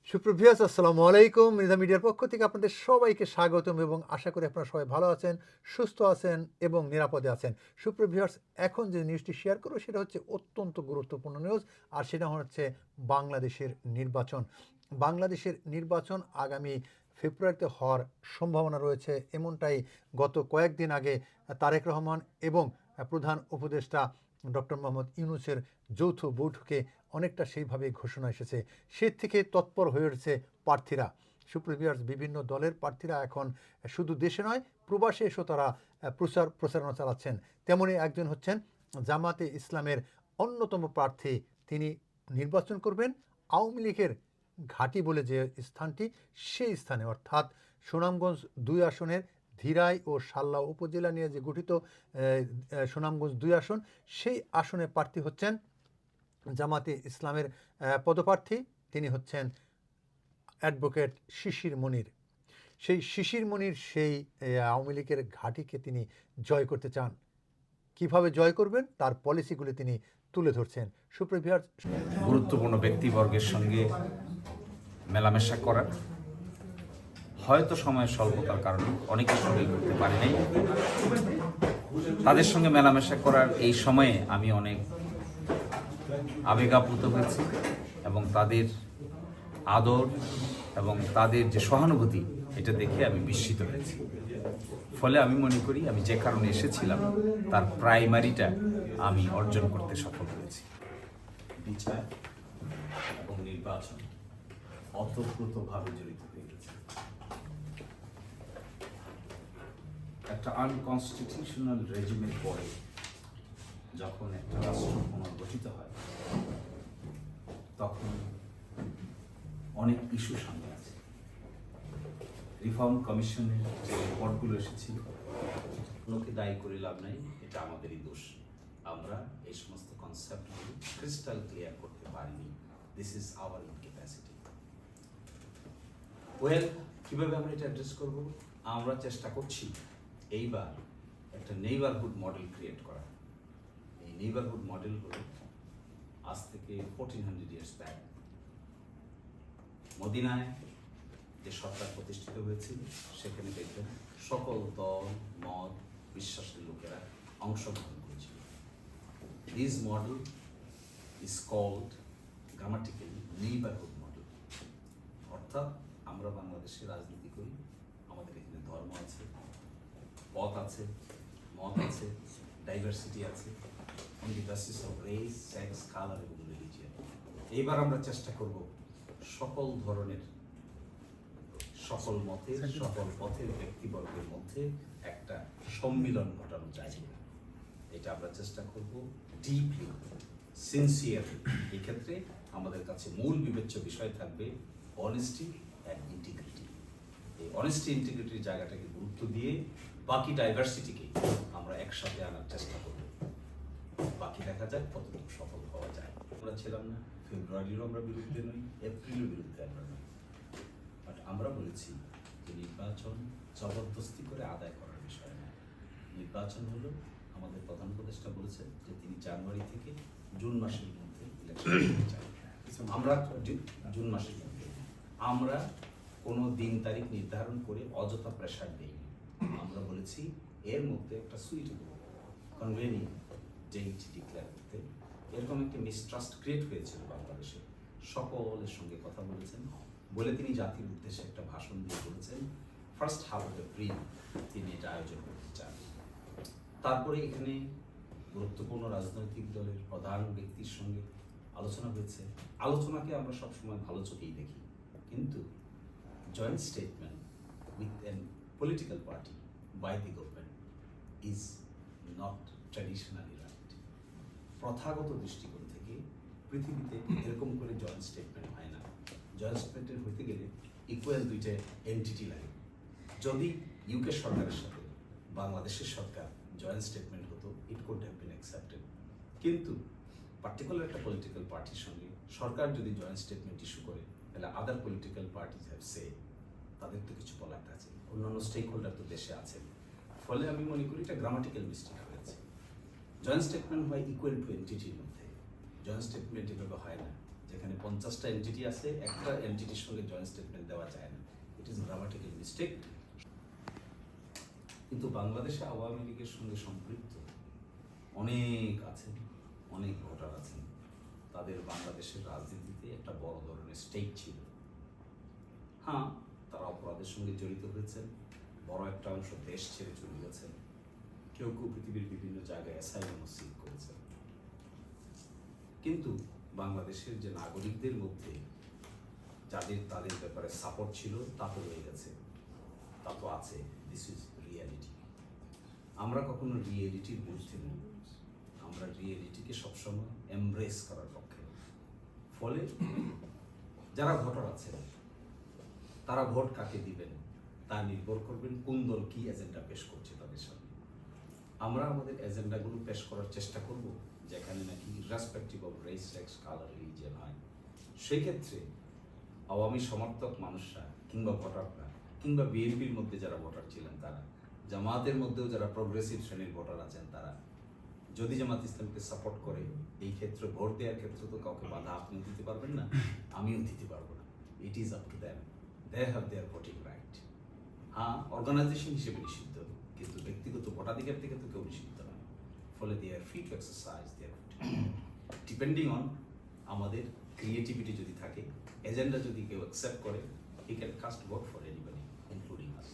সুপ্রভিয়াস আসসালামু আলাইকুম। মৃধা মিডিয়ার পক্ষ থেকে আপনাদের সবাইকে স্বাগতম এবং আশা করি আপনারা সবাই ভালো আছেন, সুস্থ আছেন এবং নিরাপদে আছেন। সুপ্রভিয়ার্স, এখন যে নিউজটি শেয়ার করব সেটা হচ্ছে অত্যন্ত গুরুত্বপূর্ণ নিউজ, আর সেটা হচ্ছে বাংলাদেশের নির্বাচন। বাংলাদেশের নির্বাচন আগামী ফেব্রুয়ারিতে হওয়ার সম্ভাবনা রয়েছে, এমনটাই গত কয়েকদিন আগে তারেক রহমান এবং প্রধান উপদেষ্টা ডক্টর মোহাম্মদ ইউনূসের যৌথ বৈঠকে অনেকটা সেইভাবেই ঘোষণা এসেছে। সে থেকে তৎপর হয়ে উঠেছে প্রার্থীরা। সুপ্রিভিয়ার্স, বিভিন্ন দলের প্রার্থীরা এখন শুধু দেশে নয়, প্রবাসে এসেও তারা প্রচারণা চালাচ্ছেন। তেমনই একজন হচ্ছেন জামাতে ইসলামের অন্যতম প্রার্থী। তিনি নির্বাচন করবেন আওয়ামী লীগের ঘাঁটি বলে যে স্থানটি, সেই স্থানে, অর্থাৎ সুনামগঞ্জ ২ আসনের ধীরাই ও সাল্লা উপজেলা নিয়ে যে গঠিত সুনামগঞ্জ ২ আসন, সেই আসনে প্রার্থী হচ্ছেন জামাতে ইসলামের পদপ্রার্থী। তিনি হচ্ছেন অ্যাডভোকেট শিশির মনির। সেই শিশির মনির সেই আওয়ামী লীগের ঘাঁটিকে তিনি জয় করতে চান। কিভাবে জয় করবেন তার পলিসিগুলি তিনি তুলে ধরছেন। সুপ্রিভিয়ার, গুরুত্বপূর্ণ ব্যক্তিবর্গের সঙ্গে মেলামেশা করার হয়তো সময়ের স্বল্পতার কারণে অনেকের সঙ্গে করতে পারি নাই। তাদের সঙ্গে মেলামেশা করার এই সময়ে আমি অনেক আবেগাপ্লুত হয়েছি এবং তাদের আদর এবং তাদের যে সহানুভূতি, এটা দেখে আমি বিস্মিত হয়েছি। ফলে আমি মনে করি আমি যে কারণে এসেছিলাম তার প্রাইমারিটা আমি অর্জন করতে সফল হয়েছি। বিচার এবং নির্বাচন অতপ্রতভাবে জড়িত হয়ে গেছে। একটা আনকনস্টিটিউশনাল রেজিমের পরে যখন একটা রাষ্ট্র পুনর্গঠিত হয়, তখন অনেক ইস্যু সামনে আছে। রিফর্ম কমিশনের যে রিপোর্টগুলো এসেছিল, লোকে দায়ী করে লাভ নাই, এটা আমাদেরই দোষ। আমরা এই সমস্ত কনসেপ্টগুলো ক্রিস্টাল ক্লিয়ার করতে পারিনি। This is our incapacity. Well, কীভাবে আমরা এটা অ্যাড্রেস করব? আমরা চেষ্টা করছি এইবার একটা নেইবারহুড মডেল ক্রিয়েট করা। এই নেইবারহুড মডেল হলো আজ থেকে 1400 ইয়ার্স ব্যাক মদিনায় যে সরকার প্রতিষ্ঠিত হয়েছিল, সেখানে দেখবেন সকল দল, মত, বিশ্বাসের লোকেরা অংশগ্রহণ করেছিল। This model is called grammatically neighbourhood model. অর্থাৎ আমরা বাংলাদেশে রাজনীতি করি, আমাদের এখানে ধর্ম আছে, পথ আছে, মত আছে, ডাইভার্সিটি আছে, on the basis of race, sex, colour এবং রিলিজিয়ন। এইবার আমরা চেষ্টা করব সকল ধরনের, সকল মতের, সকল পথের ব্যক্তিবর্গের মধ্যে একটা সম্মিলন ঘটানো যায়। এটা আমরা চেষ্টা করব ডিপলি, সিনসিয়ারলি। এক্ষেত্রে আমাদের কাছে মূল বিবেচ্য বিষয় থাকবে অনেস্টি অ্যান্ড ইন্টিগ্রিটি। এই অনেস্টি ইন্টিগ্রিটির জায়গাটাকে গুরুত্ব দিয়ে বাকি ডাইভার্সিটিকে আমরা একসাথে আনার চেষ্টা করব। বাকি দেখা যাক কতটুকু সফল হওয়া যায়। আমরা ছিলাম না, ফেব্রুয়ারিরও আমরা বিরুদ্ধে নই, এপ্রিলের বিরুদ্ধে আমরা নই। বাট আমরা বলেছি যে নির্বাচন জবরদস্তি করে আদায় করার বিষয় না। নির্বাচন হলো, আমাদের প্রধান উপদেষ্টা বলেছেন যে তিনি জানুয়ারি থেকে জুন মাসের মধ্যে ইলেকশন করতে চান। আমরা জুন মাসের মধ্যে আমরা কোনো দিন তারিখ নির্ধারণ করে অযথা প্রেশার দেইনি। আমরা বলেছি এর মধ্যে একটা সুইটেবল কনভেনিয়েন্ট ডেট ডিক্লেয়ার করতে। এরকম একটা মিসট্রাস্ট ক্রিয়েট হয়েছিল বাংলাদেশে। সকলের সঙ্গে কথা বলেছেন, বলে তিনি জাতির উদ্দেশ্যে একটা ভাষণ দিয়ে বলেছেন ফার্স্ট হাফ অফ এপ্রিল তিনি এটা আয়োজন করতে চান। তারপরে এখানে গুরুত্বপূর্ণ রাজনৈতিক দলের প্রধান ব্যক্তির সঙ্গে আলোচনা হয়েছে। আলোচনাকে আমরা সবসময় ভালো চোখেই দেখি, কিন্তু joint statement with an political party by the government is not traditionally right. প্রথাগত দৃষ্টিকোণ থেকে পৃথিবীতে এরকম করে জয়েন্ট স্টেটমেন্ট হয় না। জয়েন্ট স্টেটমেন্ট হইতে গেলে ইকুয়াল দুইটা এন্টিটি লাগে। যদি ইউকে সরকারের সাথে বাংলাদেশের সরকার জয়েন্ট স্টেটমেন্ট হতো, it could have been accepted. কিন্তু পার্টিকুলার একটা পলিটিক্যাল পার্টির সঙ্গে সরকার যদি জয়েন্ট স্টেটমেন্ট ইস্যু করে, তাহলে আদার পলিটিক্যাল পার্টিজ হ্যাভ সে, তাদের তো কিছু বলার আছে, অন্যান্য স্টেক হোল্ডার তো দেশে আছেন। ফলে আমি মনে করি এটা গ্রামাটিক্যাল মিস্টেক হয়েছে। জয়েন্ট স্টেটমেন্ট হয় ইকুয়াল টু এন্টিটির মধ্যে। জয়েন্ট স্টেটমেন্ট এভাবে হয় না যে যেখানে 50টা এন্টিটি আছে, একটা এন্টিটির সঙ্গে জয়েন্ট স্টেটমেন্ট দেওয়া যায় না। It is grammatical mistake. কিন্তু বাংলাদেশে আওয়ামী লীগের সঙ্গে সম্পৃক্ত অনেক আছেন, অনেক ভোটার আছেন, তাদের বাংলাদেশের রাজনীতিতে একটা বড় ধরনের স্টেক ছিল। হ্যাঁ, তারা অপরাধের সঙ্গে জড়িত হয়েছেন, বড় একটা অংশ দেশ ছেড়ে চলে গেছেন, কেউ কেউ পৃথিবীর বিভিন্ন জায়গায় অ্যাসাইলামও সিক করেছেন। কিন্তু বাংলাদেশের যে নাগরিকদের মধ্যে যাদের তাদের ব্যাপারে সাপোর্ট ছিল তা তো রয়ে গেছে, তা তো আছে। This is reality. আমরা কখনো রিয়েলিটির বিরুদ্ধে নই, আমরা রিয়েলিটিকে সবসময় এমব্রেস করার পক্ষে। ফলে যারা ভোটার আছেন তারা ভোট কাকে দিবেন তা নির্ভর করবেন কোন দল কি এজেন্ডা পেশ করছে তাদের সামনে। আমরা আমাদের এজেন্ডাগুলো পেশ করার চেষ্টা করব যেখানে নাকি respective of race, sex, colour, religion হয়। সেই ক্ষেত্রে আওয়ামী সমর্থক মানুষরা কিংবা ভোটাররা কিংবা বিএনপির মধ্যে যারা ভোটার ছিলেন তারা, জামাতের মধ্যেও যারা প্রগ্রেসিভ শ্রেণীর ভোটার আছেন তারা যদি জামাত ইসলামকে সাপোর্ট করে, এই ক্ষেত্রে ভোট দেওয়ার ক্ষেত্রে তো কাউকে বাধা আপনিও দিতে পারবেন না, আমিও দিতে পারবো না। It is up to them, they have their voting right. হ্যাঁ, অর্গানাইজেশন হিসেবে নিষিদ্ধ, কিন্তু ব্যক্তিগত ভোটাধিকার থেকে তো কেউ নিষিদ্ধ নয়। ফলে they are free to exercise their depending on আমাদের ক্রিয়েটিভিটি যদি থাকে, এজেন্ডা যদি কেউ অ্যাকসেপ্ট করে, he can cast vote for anybody including us.